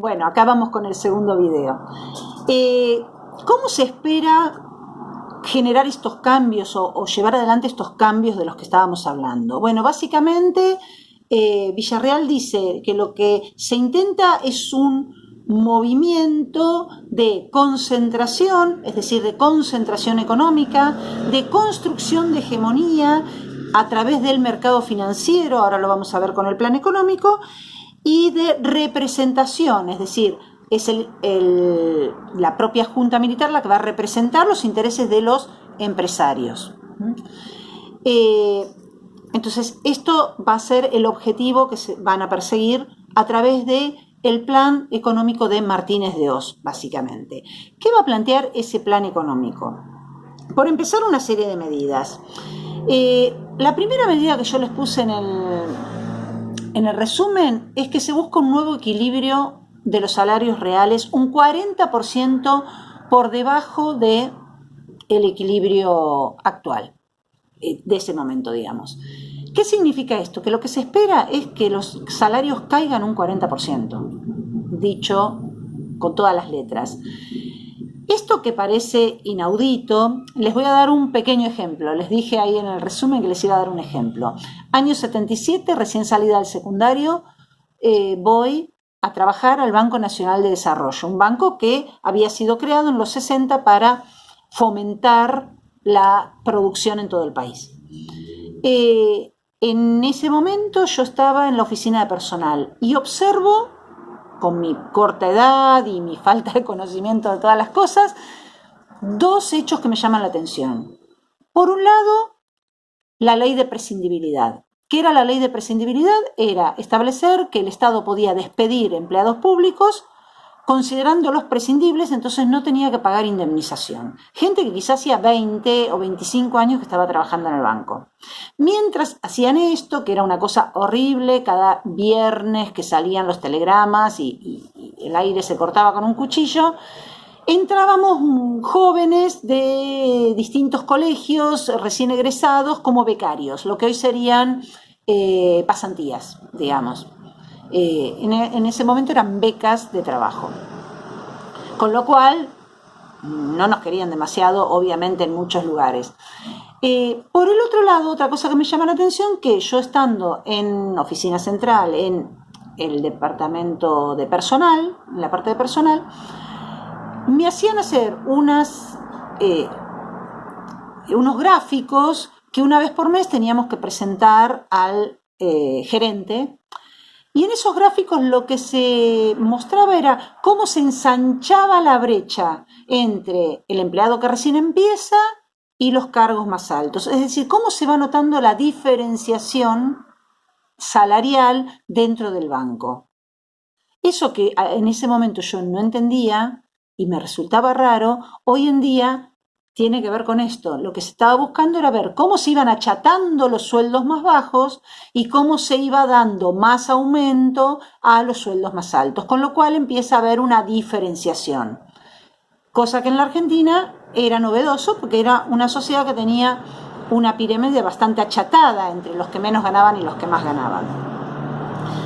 Bueno, acá vamos con el segundo video. ¿Cómo se espera generar estos cambios o llevar adelante estos cambios de los que estábamos hablando? Bueno, básicamente Villarreal dice que lo que se intenta es un movimiento de concentración, es decir, de concentración económica, de construcción de hegemonía a través del mercado financiero, ahora lo vamos a ver con el plan económico, y de representación, es decir, es la propia Junta Militar la que va a representar los intereses de los empresarios. Entonces, esto va a ser el objetivo que se van a perseguir a través de el plan económico de Martínez de Oz, básicamente. ¿Qué va a plantear ese plan económico? Por empezar, una serie de medidas. La primera medida que yo les puse en el resumen es que se busca un nuevo equilibrio de los salarios reales, un 40% por debajo del equilibrio actual, de ese momento, digamos. ¿Qué significa esto? Que lo que se espera es que los salarios caigan un 40%, dicho con todas las letras. Esto que parece inaudito, les voy a dar un pequeño ejemplo. Les dije ahí en el resumen que les iba a dar un ejemplo. Año 77, recién salida del secundario, voy a trabajar al Banco Nacional de Desarrollo, un banco que había sido creado en los 60 para fomentar la producción en todo el país. En ese momento yo estaba en la oficina de personal y observo, con mi corta edad y mi falta de conocimiento de todas las cosas, dos hechos que me llaman la atención. Por un lado, la ley de prescindibilidad. ¿Qué era la ley de prescindibilidad? Era establecer que el Estado podía despedir empleados públicos considerándolos prescindibles, entonces no tenía que pagar indemnización. Gente que quizás hacía 20 o 25 años que estaba trabajando en el banco. Mientras hacían esto, que era una cosa horrible, cada viernes que salían los telegramas y el aire se cortaba con un cuchillo, entrábamos jóvenes de distintos colegios recién egresados como becarios, lo que hoy serían pasantías, digamos. En ese momento eran becas de trabajo, con lo cual no nos querían demasiado, obviamente, en muchos lugares. Por el otro lado, otra cosa que me llama la atención, que yo estando en oficina central, en el departamento de personal, en la parte de personal, me hacían hacer unos gráficos que una vez por mes teníamos que presentar al gerente. Y en esos gráficos lo que se mostraba era cómo se ensanchaba la brecha entre el empleado que recién empieza y los cargos más altos. Es decir, cómo se va notando la diferenciación salarial dentro del banco. Eso que en ese momento yo no entendía y me resultaba raro, hoy en día tiene que ver con esto. Lo que se estaba buscando era ver cómo se iban achatando los sueldos más bajos y cómo se iba dando más aumento a los sueldos más altos, con lo cual empieza a haber una diferenciación. Cosa que en la Argentina era novedoso porque era una sociedad que tenía una pirámide bastante achatada entre los que menos ganaban y los que más ganaban.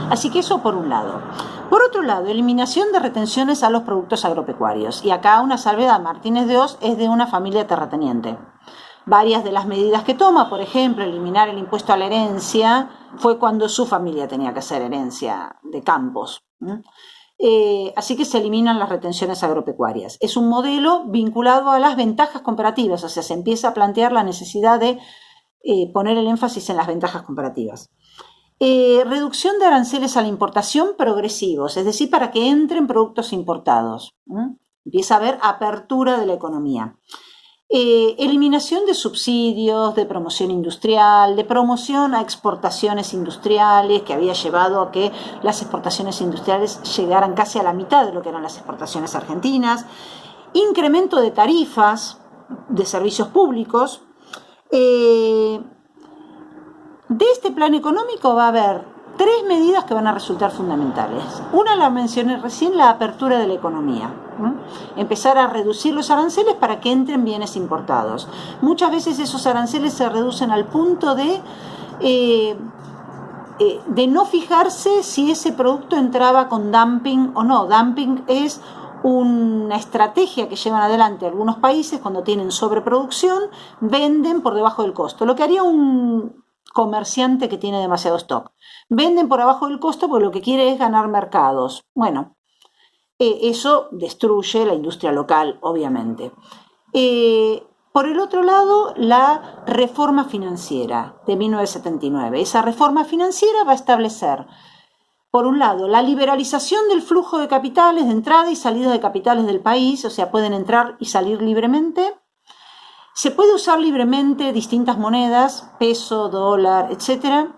Así que eso por un lado. Por otro lado, eliminación de retenciones a los productos agropecuarios. Y acá una salvedad, Martínez de Oz es de una familia terrateniente. Varias de las medidas que toma, por ejemplo, eliminar el impuesto a la herencia, fue cuando su familia tenía que hacer herencia de campos. Así que se eliminan las retenciones agropecuarias. Es un modelo vinculado a las ventajas comparativas, o sea, se empieza a plantear la necesidad de poner el énfasis en las ventajas comparativas. Reducción de aranceles a la importación progresivos, es decir, para que entren productos importados. Empieza a haber apertura de la economía. Eliminación de subsidios, de promoción industrial, de promoción a exportaciones industriales, que había llevado a que las exportaciones industriales llegaran casi a la mitad de lo que eran las exportaciones argentinas. Incremento de tarifas de servicios públicos. De este plan económico va a haber tres medidas que van a resultar fundamentales. Una la mencioné recién, la apertura de la economía. Empezar a reducir los aranceles para que entren bienes importados. Muchas veces esos aranceles se reducen al punto de de no fijarse si ese producto entraba con dumping o no. Dumping es una estrategia que llevan adelante algunos países cuando tienen sobreproducción, venden por debajo del costo. Lo que haría un comerciante que tiene demasiado stock. Venden por abajo del costo porque lo que quiere es ganar mercados. Bueno, eso destruye la industria local, obviamente. Por el otro lado, la reforma financiera de 1979. Esa reforma financiera va a establecer, por un lado, la liberalización del flujo de capitales, de entrada y salida de capitales del país, o sea, pueden entrar y salir libremente. Se puede usar libremente distintas monedas, peso, dólar, etc.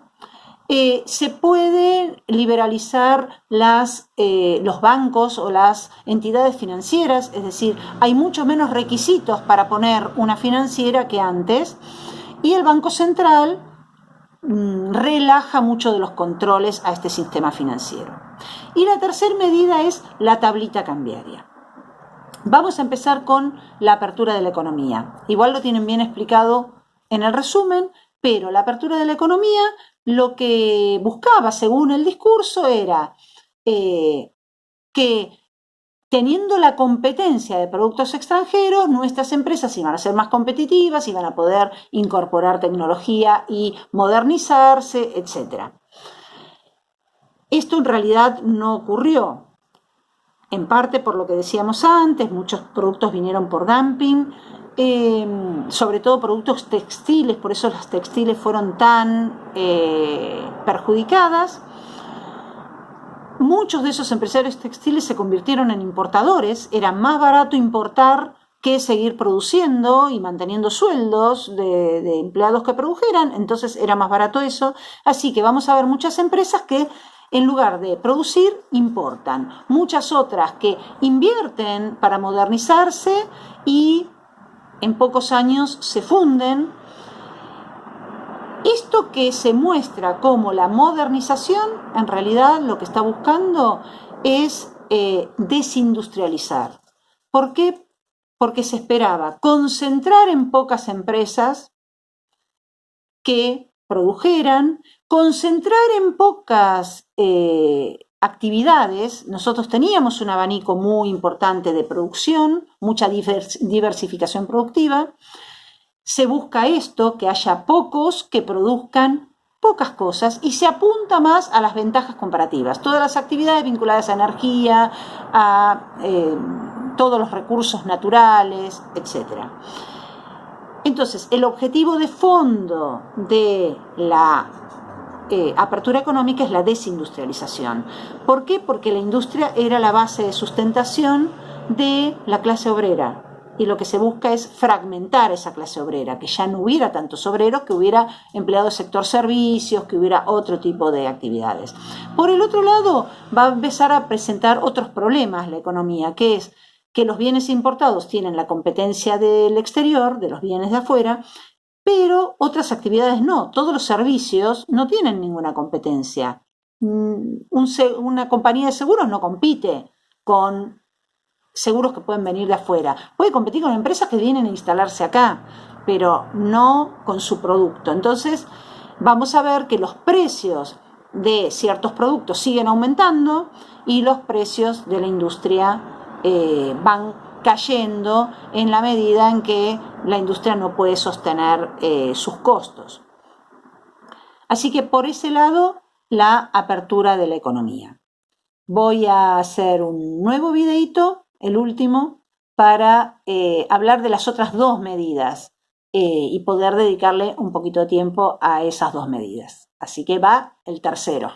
Se puede liberalizar los bancos o las entidades financieras, es decir, hay mucho menos requisitos para poner una financiera que antes, y el Banco Central relaja mucho de los controles a este sistema financiero. Y la tercera medida es la tablita cambiaria. Vamos a empezar con la apertura de la economía. Igual lo tienen bien explicado en el resumen, pero la apertura de la economía lo que buscaba, según el discurso, era que teniendo la competencia de productos extranjeros, nuestras empresas iban a ser más competitivas, iban a poder incorporar tecnología y modernizarse, etc. Esto en realidad no ocurrió. En parte por lo que decíamos antes, muchos productos vinieron por dumping, sobre todo productos textiles, por eso las textiles fueron tan perjudicadas. Muchos de esos empresarios textiles se convirtieron en importadores, era más barato importar que seguir produciendo y manteniendo sueldos de empleados que produjeran, entonces era más barato eso, así que vamos a ver muchas empresas que en lugar de producir, importan. Muchas otras que invierten para modernizarse y en pocos años se funden. Esto que se muestra como la modernización, en realidad lo que está buscando es desindustrializar. ¿Por qué? Porque se esperaba concentrar en pocas empresas que produjeran, concentrar en pocas actividades. Nosotros teníamos un abanico muy importante de producción, mucha diversificación productiva. Se busca esto, que haya pocos que produzcan pocas cosas y se apunta más a las ventajas comparativas. Todas las actividades vinculadas a energía, a todos los recursos naturales, etc. Entonces, el objetivo de fondo de la apertura económica es la desindustrialización. ¿Por qué? Porque la industria era la base de sustentación de la clase obrera. Y lo que se busca es fragmentar esa clase obrera, que ya no hubiera tantos obreros, que hubiera empleados del sector servicios, que hubiera otro tipo de actividades. Por el otro lado, va a empezar a presentar otros problemas la economía, que es que los bienes importados tienen la competencia del exterior, de los bienes de afuera, pero otras actividades no. Todos los servicios no tienen ninguna competencia. Una compañía de seguros no compite con seguros que pueden venir de afuera. Puede competir con empresas que vienen a instalarse acá, pero no con su producto. Entonces, vamos a ver que los precios de ciertos productos siguen aumentando y los precios de la industria van cayendo en la medida en que la industria no puede sostener sus costos. Así que por ese lado, la apertura de la economía. Voy a hacer un nuevo videíto, el último, para hablar de las otras dos medidas y poder dedicarle un poquito de tiempo a esas dos medidas. Así que va el tercero.